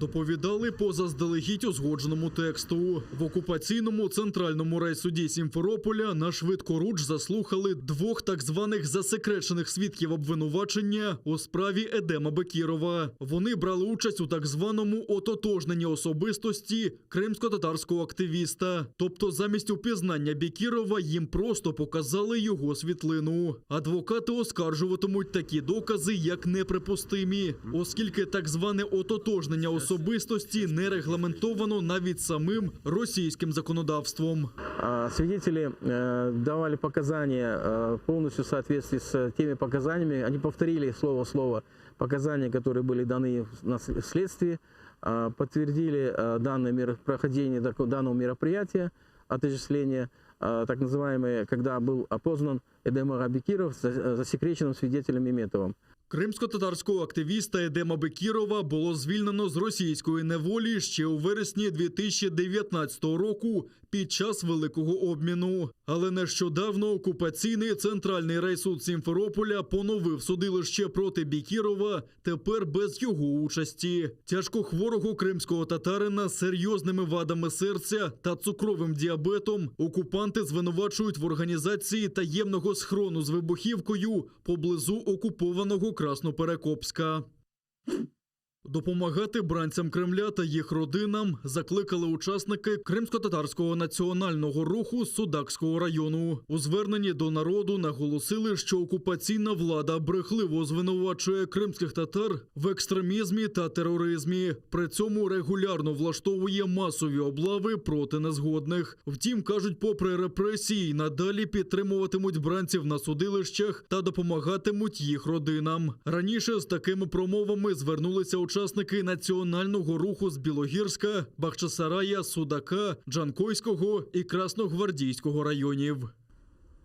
доповідали по заздалегідь узгодженому тексту. В окупаційному центральному райсуді Сімферополя на швидкоруч заслухали двох так званих засекречених свідків обвинувачення у справі Едема Бекірова. Вони брали участь у так званому ототожненні особистості кримсько-татарського активіста. Тобто замість упізнання Бекірова їм просто показали його світлину. Адвокати оскаржуватимуть такі докази як неприпустимі, оскільки так зване ототожнення особистості не регламентовано навіть самим російським законодавством. Свидетели давали показания полностью в соответствии с теми показаниями. Они повторили слово в слово показания, которые были даны на следствии, подтвердили данное проходение данного мероприятия, отождествления, так называемое, когда был опознан Эдем Бекиров засекреченным свидетелем Иметовым. Кримсько-татарського активіста Едема Бекірова було звільнено з російської неволі ще у вересні 2019 року під час Великого обміну. Але нещодавно окупаційний центральний райсуд Сімферополя поновив судилище проти Бекірова, тепер без його участі. Тяжкохворого кримського татарина з серйозними вадами серця та цукровим діабетом окупанти звинувачують в організації таємного схрону з вибухівкою поблизу окупованого Красноперекопська. Допомагати бранцям Кремля та їх родинам закликали учасники Кримсько-татарського національного руху з Судакського району. У зверненні до народу наголосили, що окупаційна влада брехливо звинувачує кримських татар в екстремізмі та тероризмі. При цьому регулярно влаштовує масові облави проти незгодних. Втім, кажуть, попри репресії, надалі підтримуватимуть бранців на судилищах та допомагатимуть їх родинам. Раніше з такими промовами звернулися учасники національного руху з Білогірська, Бахчисарая, Судака, Джанкойського і Красногвардійського районів.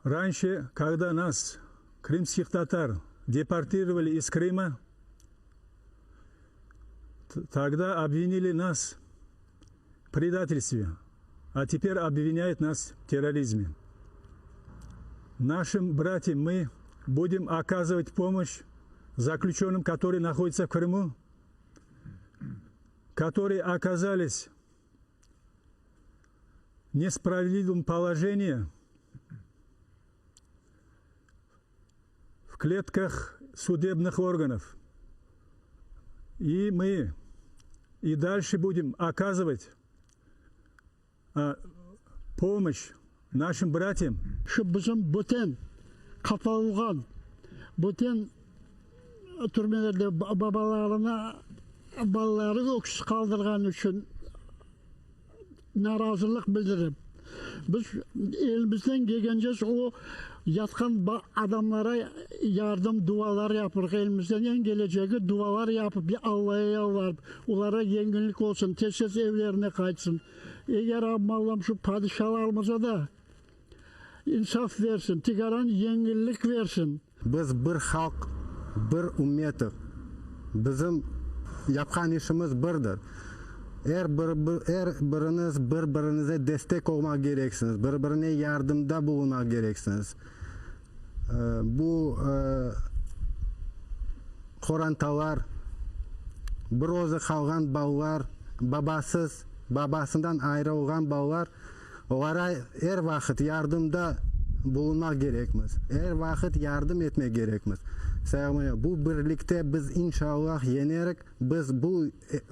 Раньше, когда нас, крымских татар, депортировали из Крыма, тогда обвинили нас в предательстве, а теперь обвиняют нас в терроризме. Нашим братьям мы будем оказывать помощь заключенным, которые находятся в Крыму, которые оказались в несправедливом положении в клетках судебных органов. И мы и дальше будем оказывать помощь нашим братьям. Чтобы бүтін қапалған, бүтін түрмелерде балалары өксіз қалдырған үшін наразылық білдіріп, біз елімізден келгенше о жатқан адамларға ярдым дуалар yapıp, elimizden en geleceği dualar yapıp, Allah'a yalvarıp, onlara yengillik olsun, tez evlerine kaçsın. Eğer Allah'ım şu padişahlarımıza da insaf versin, tigaran yengillik versin. Biz bir halk, bir ümmetik. Bizim yapkan işimiz birdir. Biriniz birbirinize destek olmak gereksiniz. Birbirine yardımda bulunmak gereksiniz. Bu korantalar, bir özü kalgan bağlar, babasından ayrılgan bağlar, onlara her vakit yardımda bulunmak gerekmez. Her vakit yardım etmek gerekmez. Bu birlikte biz inşallah yenerek biz bu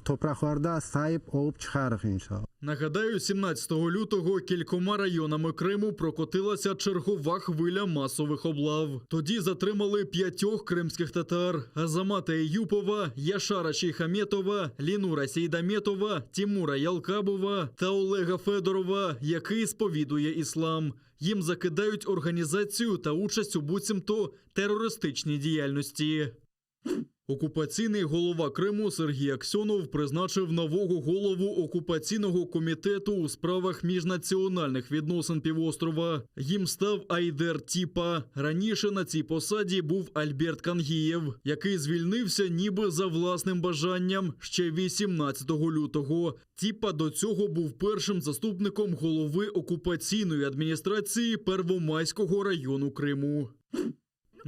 topraklarda sahip olup çıkarız inşallah. Нагадаю, 17 лютого кількома районами Криму прокотилася чергова хвиля масових облав. Тоді затримали 5 кримських татар – Азамата Еюпова, Яшара Шейхаметова, Лінура Сейдаметова, Тимура Ялкабова та Олега Федорова, який сповідує іслам. Їм закидають організацію та участь у буцімто терористичній діяльності. Окупаційний голова Криму Сергій Аксьонов призначив нового голову окупаційного комітету у справах міжнаціональних відносин півострова. Їм став Айдер Тіпа. Раніше на цій посаді був Альберт Кангієв, який звільнився ніби за власним бажанням ще 18 лютого. Тіпа до цього був першим заступником голови окупаційної адміністрації Первомайського району Криму.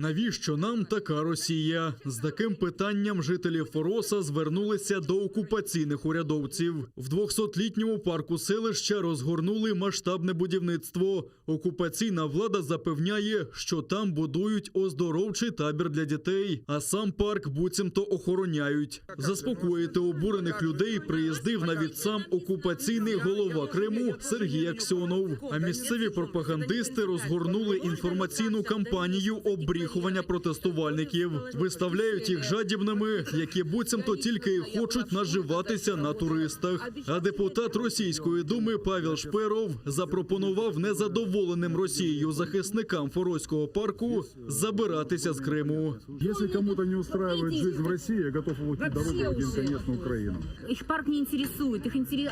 Навіщо нам така Росія? З таким питанням жителі Фороса звернулися до окупаційних урядовців. В 200-літньому парку селища розгорнули масштабне будівництво. Окупаційна влада запевняє, що там будують оздоровчий табір для дітей, а сам парк буцімто охороняють. Заспокоїти обурених людей приїздив навіть сам окупаційний голова Криму Сергій Аксьонов. А місцеві пропагандисти розгорнули інформаційну кампанію оббріхування протестувальників. Виставляють їх жадібними, які буцімто тільки і хочуть наживатися на туристах. А депутат Російської думи Павел Шперов запропонував незадоволеним Росією захисникам Форозького парку забиратися з Криму. Если кому-то не устраивает жизнь в России, я готов улучшить дорогу в один конец на Украину. Их парк не интересует.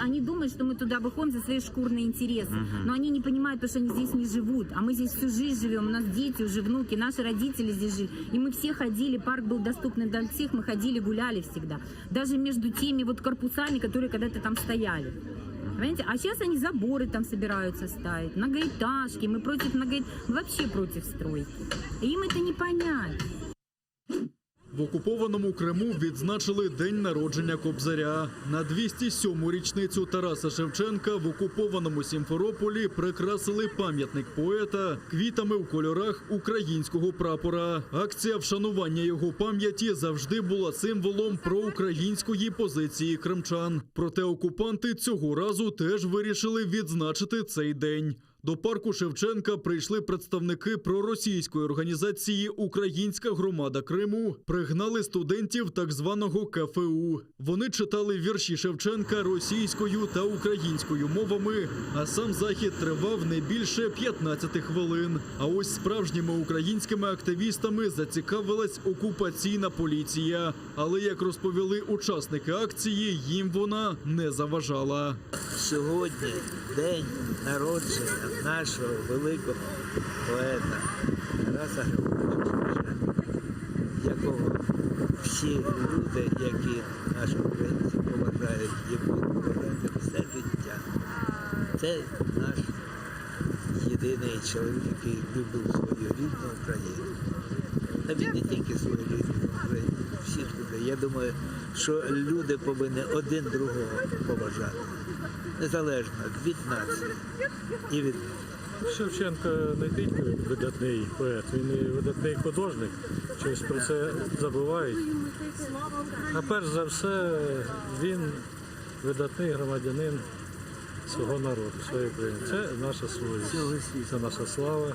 Они думают, что мы туда выходим за свои шкурные интересы. Но они не понимают, что они здесь не живут. А мы здесь всю жизнь живем. У нас дети, уже внуки, наши родители здесь жили. И мы все ходили, парк был доступный для всех, мы ходили, гуляли всегда. Даже между теми вот корпусами, которые когда-то там стояли. Понимаете? А сейчас они заборы там собираются ставить, многоэтажки. Мы против мы вообще против стройки. Им это не понять. В окупованому Криму відзначили день народження Кобзаря. На 207-му річницю Тараса Шевченка в окупованому Сімферополі прикрасили пам'ятник поета квітами в кольорах українського прапора. Акція вшанування його пам'яті завжди була символом проукраїнської позиції кримчан. Проте окупанти цього разу теж вирішили відзначити цей день. До парку Шевченка прийшли представники проросійської організації «Українська громада Криму», пригнали студентів так званого КФУ. Вони читали вірші Шевченка російською та українською мовами, а сам захід тривав не більше 15 хвилин. А ось справжніми українськими активістами зацікавилась окупаційна поліція. Але, як розповіли учасники акції, їм вона не заважала. Сьогодні день народження нашого великого поета Тараса Григоровича Шевченка, якого всі люди, які наші українці поважають, і будуть поважати все життя. Це наш єдиний чоловік, який любив свою рідну Україну. Та він не тільки свою рідну Україну, всіх людей. Я думаю, що люди повинні один другого поважати. Незалежно від нації і від... Шевченко не тільки видатний поет, він і видатний художник. Щось про це забувають. А перш за все, він видатний громадянин свого народу, своєї країни. Це наша совість, це наша слава.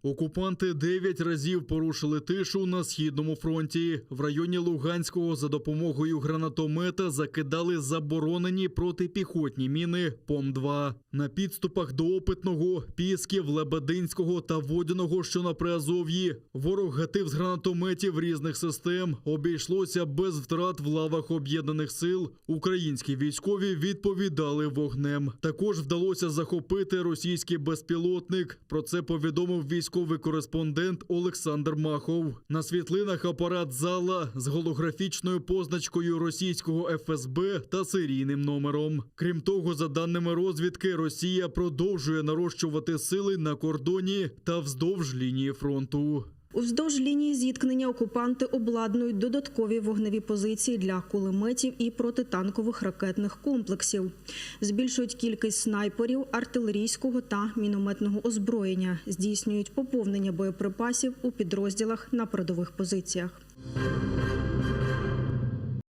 Окупанти 9 разів порушили тишу на Східному фронті. В районі Луганського за допомогою гранатомета закидали заборонені протипіхотні міни ПОМ-2. На підступах до Опитного, Пісків, Лебединського та Водяного, що на Приазов'ї, ворог гатив з гранатометів різних систем. Обійшлося без втрат в лавах об'єднаних сил. Українські військові відповідали вогнем. Також вдалося захопити російський безпілотник. Про це повідомив військовий кореспондент Олександр Махов. На світлинах апарат «Зала» з голографічною позначкою російського ФСБ та серійним номером. Крім того, за даними розвідки, Росія продовжує нарощувати сили на кордоні та вздовж лінії фронту. Уздовж лінії зіткнення окупанти обладнують додаткові вогневі позиції для кулеметів і протитанкових ракетних комплексів. Збільшують кількість снайперів, артилерійського та мінометного озброєння. Здійснюють поповнення боєприпасів у підрозділах на передових позиціях.